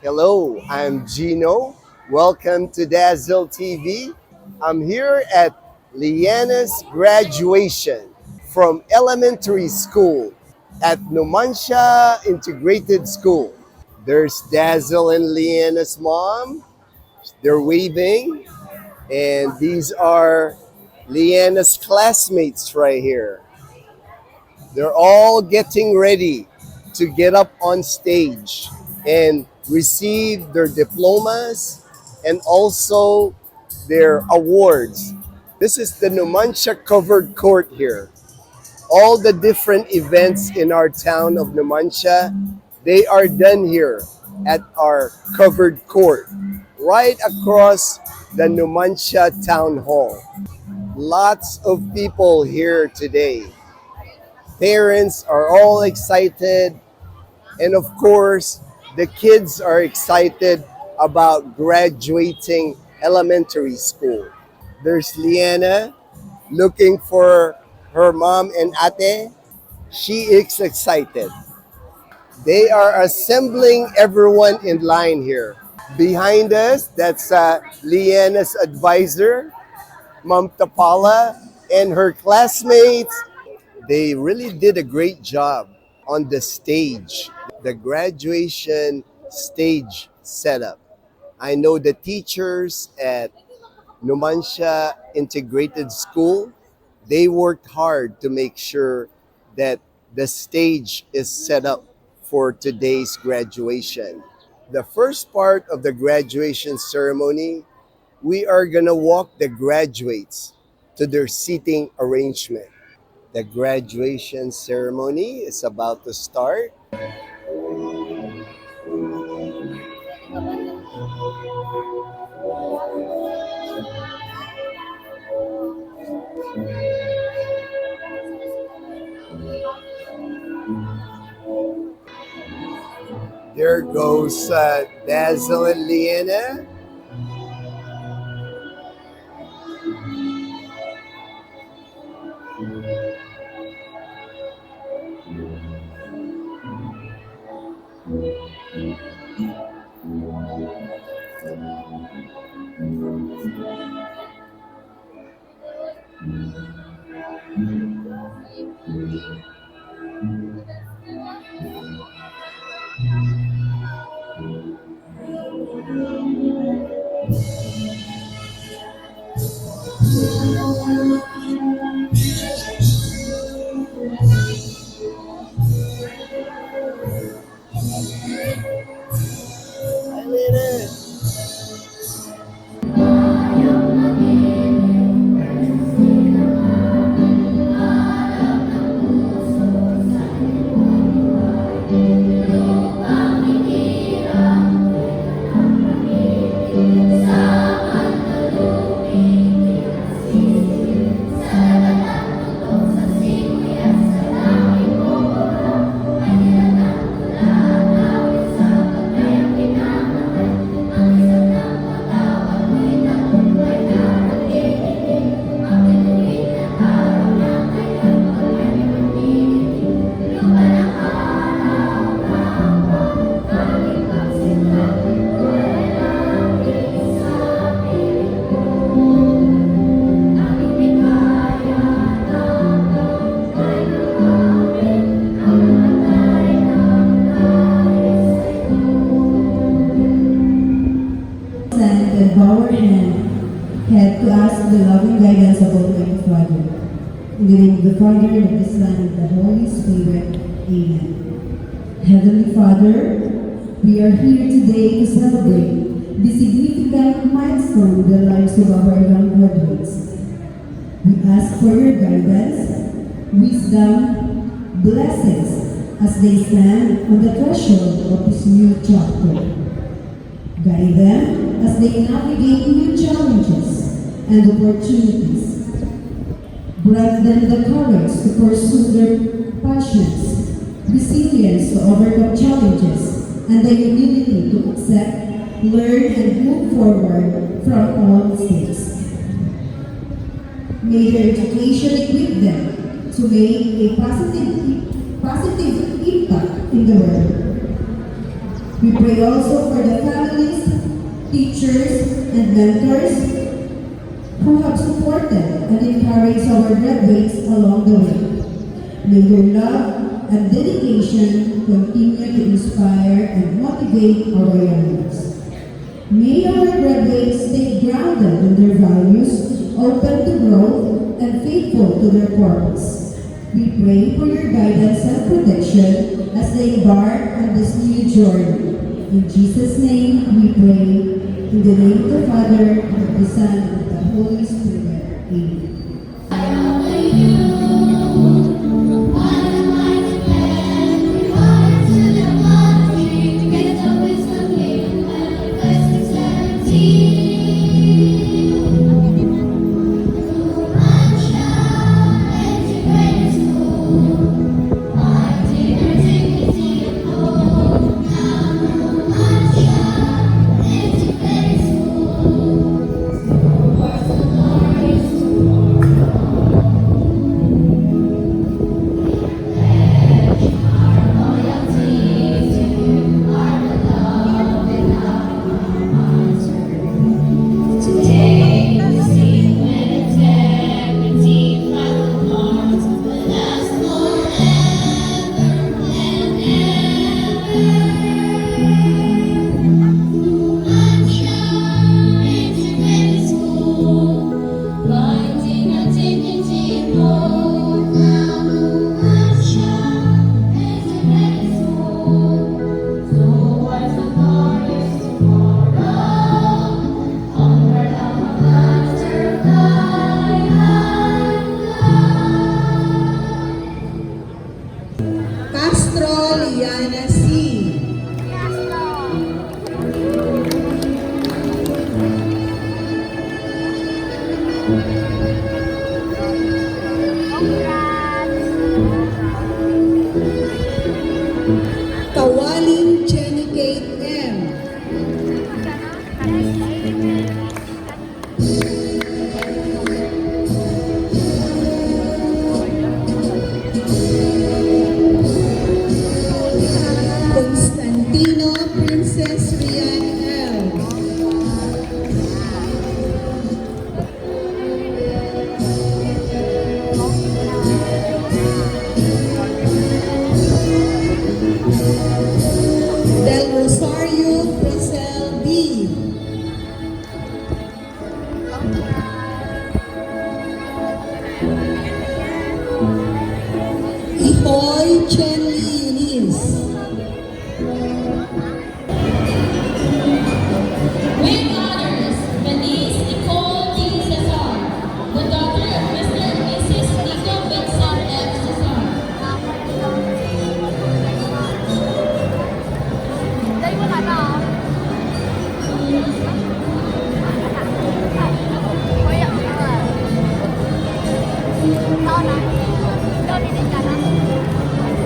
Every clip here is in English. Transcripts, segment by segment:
Hello, I'm Gino. Welcome to Dazzle TV. I'm here at Liana's graduation from elementary school at Numancia Integrated School. There's Dazzle and Liana's mom. They're waving, and these are Liana's classmates right here. They're all getting ready to get up on stage and receive their diplomas and also their awards. This is the Numancia covered court here. All the different events in our town of Numancia, they are done here at our covered court, right across the Numancia Town Hall. Lots of people here today. Parents are all excited, and of course, the kids are excited about graduating elementary school. There's Liana looking for her mom and ate. She is excited. They are assembling everyone in line here. Behind us, that's Liana's advisor, Mom Tapala, and her classmates. They really did a great job on the stage, the graduation stage setup. I know the teachers at Numancia Integrated School, they worked hard to make sure that the stage is set up for today's graduation. The first part of the graduation ceremony, we are going to walk the graduates to their seating arrangement. The graduation ceremony is about to start. There goes Dazzle and Liana. Hi, Liana. And bow our had to ask the loving guidance of Almighty Father. In the name of the Father, and of the Son, and of the Holy Spirit. Amen. Heavenly Father, we are here today to celebrate the significant milestone in the lives of our young graduates. We ask for your guidance, wisdom, blessings as they stand on the threshold of this new chapter. Guide them as they navigate new challenges and opportunities. Grant them the courage to pursue their passions, resilience to overcome challenges, and the humility to accept, learn, and move forward from all mistakes. May their education equip them to make a positive impact in the world. We pray also for the families, teachers, and mentors who have supported and encouraged our graduates along the way. May your love and dedication continue to inspire and motivate our youngers. May our graduates stay grounded in their values, open to growth, and faithful to their purpose. We pray for your guidance and protection as they embark on this new journey. In Jesus' name we pray. In the name of the Father, of the Son, and of the Holy Spirit. Amen. Castro Liana C. Kawaling Jenny Kate M. Constantino Princess Rian L. Del Rosario Brazil B. Ihoy Chen Eunice. With honors, Denise Nicole D. Cesar, the daughter of Mr. and Mrs. Nico Vincent F. Cesar.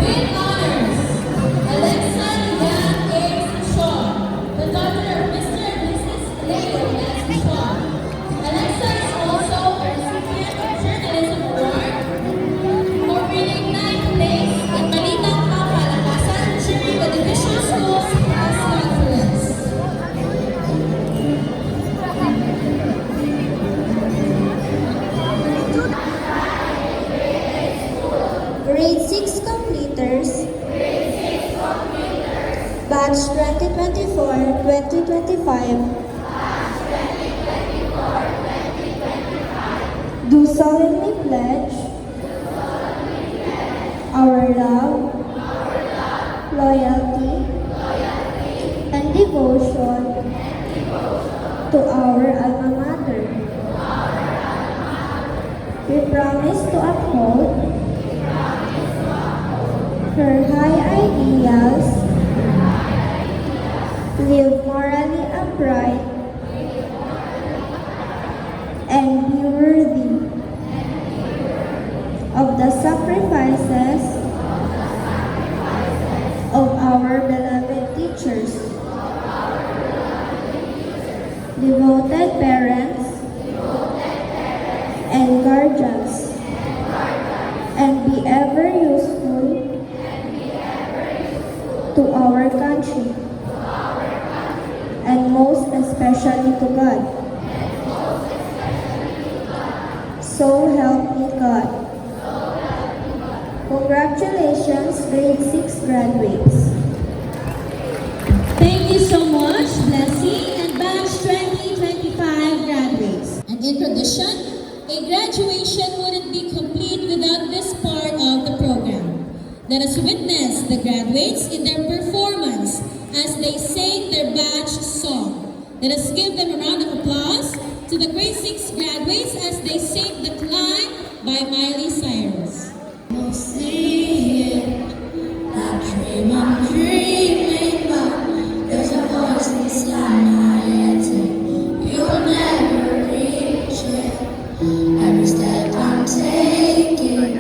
With honors, Alexa Yan A. Shaw, the daughter of Mr. and Mrs. Leo S. Shaw. Alexa is also a recipient of Journalism Award for winning 9th place at Balitang Pangkalakasan during the Division Schools Press Conference. Grade 6 completers. Batch 2024-2025. Do solemnly pledge our love, loyalty, and devotion to our alma mater. We promise to uphold her high ideals, live morally upright, and be worthy of the sacrifices of our beloved teachers, devoted parents, and guardians, and be ever useful to our country. and most especially to God. So help me God. Congratulations, grade 6 graduates. Thank you so much, Blessing, and batch 2025 graduates. And in tradition, a graduation wouldn't be complete without this part of the program. Let us witness the graduates in their performance as they sing their batch song. Let us give them a round of applause to the grade 6 graduates as they sing The Climb by Miley Cyrus. We'll see it, that dream I'm dreaming about. There's a voice inside my head saying, you'll never reach it. Every step I'm taking,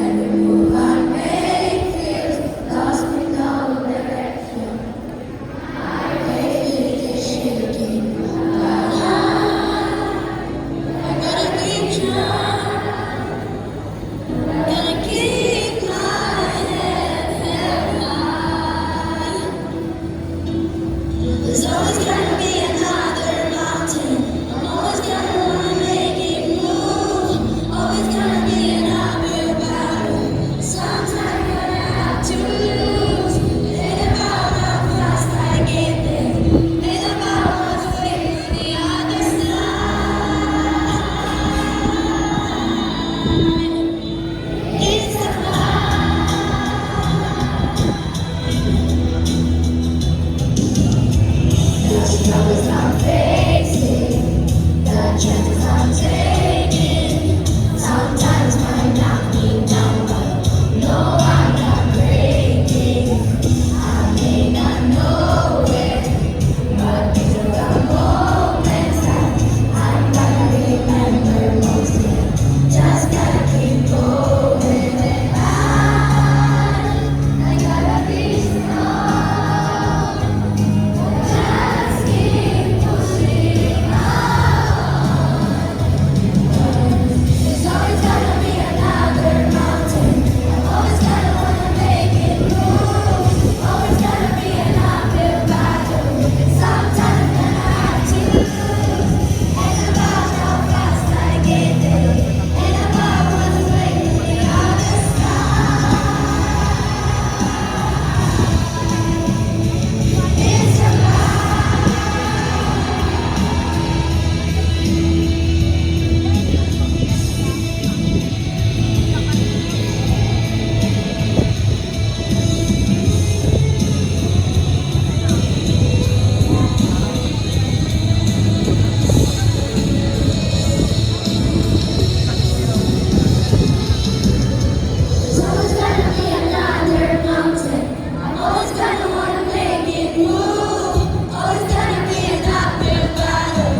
every move I make feels lost with no direction. My faith is shaking, but I gotta keep trying. Gotta keep my head held high. There's always gonna be another mountain. I'm always gonna wanna make it move. Always gonna be an uphill battle. Sometimes gonna have to lose. It ain't about how fast I get there. It ain't about what's waiting on the other side. It's a the struggles I'm facing, the chances I'm taking, sometimes might knock me down, but no, I'm not breaking. I may not know it, but these are the moments that I gotta remember most. Just gotta keep going, and I gotta be strong. Just keep pushing on. There's always gonna be another mountain. I'm always gonna wanna make it move. Always gonna be an uphill battle. And sometimes gonna have to lose. Ain't about how fast I get there. Ain't about what's waiting on the other side. It's about there's always gonna be another mountain. I'm always gonna wanna make it move. Always gonna be an uphill battle.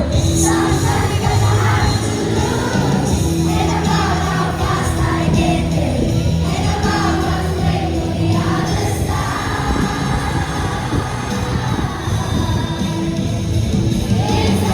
Sometimes you're gonna have to lose. Ain't about how fast I get there. Ain't about what's waiting on the other side. It's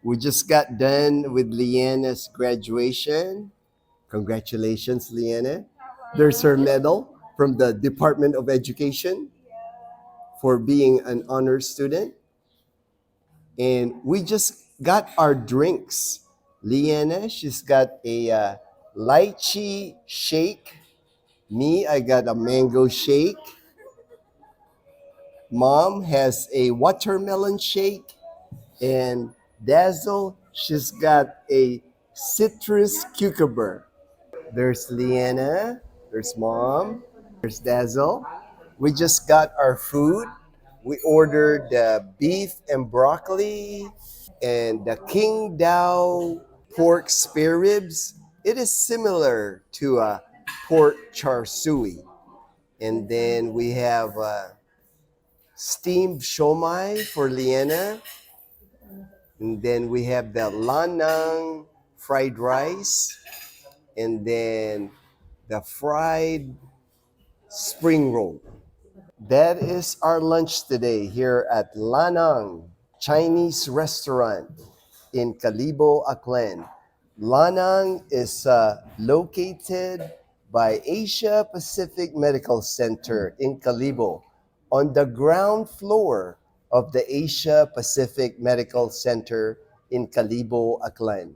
We just got done with Leanna's graduation. Congratulations, Leanna. There's her medal from the Department of Education for being an honor student. And we just got our drinks. Leanna, she's got a lychee shake. Me, I got a mango shake. Mom has a watermelon shake. And Dazzle, she's got a citrus cucumber. There's Leanna, there's Mom, there's Dazzle. We just got our food. We ordered the beef and broccoli and the King Dao pork spare ribs. It is similar to a pork char siu. And then we have steamed shomai for Liana. And then we have the lanang fried rice. And then the fried spring roll. That is our lunch today here at Lanang Chinese restaurant in Kalibo, Aklan. Lanang is located by Asia Pacific Medical Center in Kalibo on the ground floor of the Asia Pacific Medical Center in Kalibo, Aklan.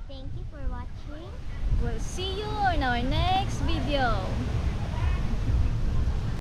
Thank you for watching. We'll see you in our next video.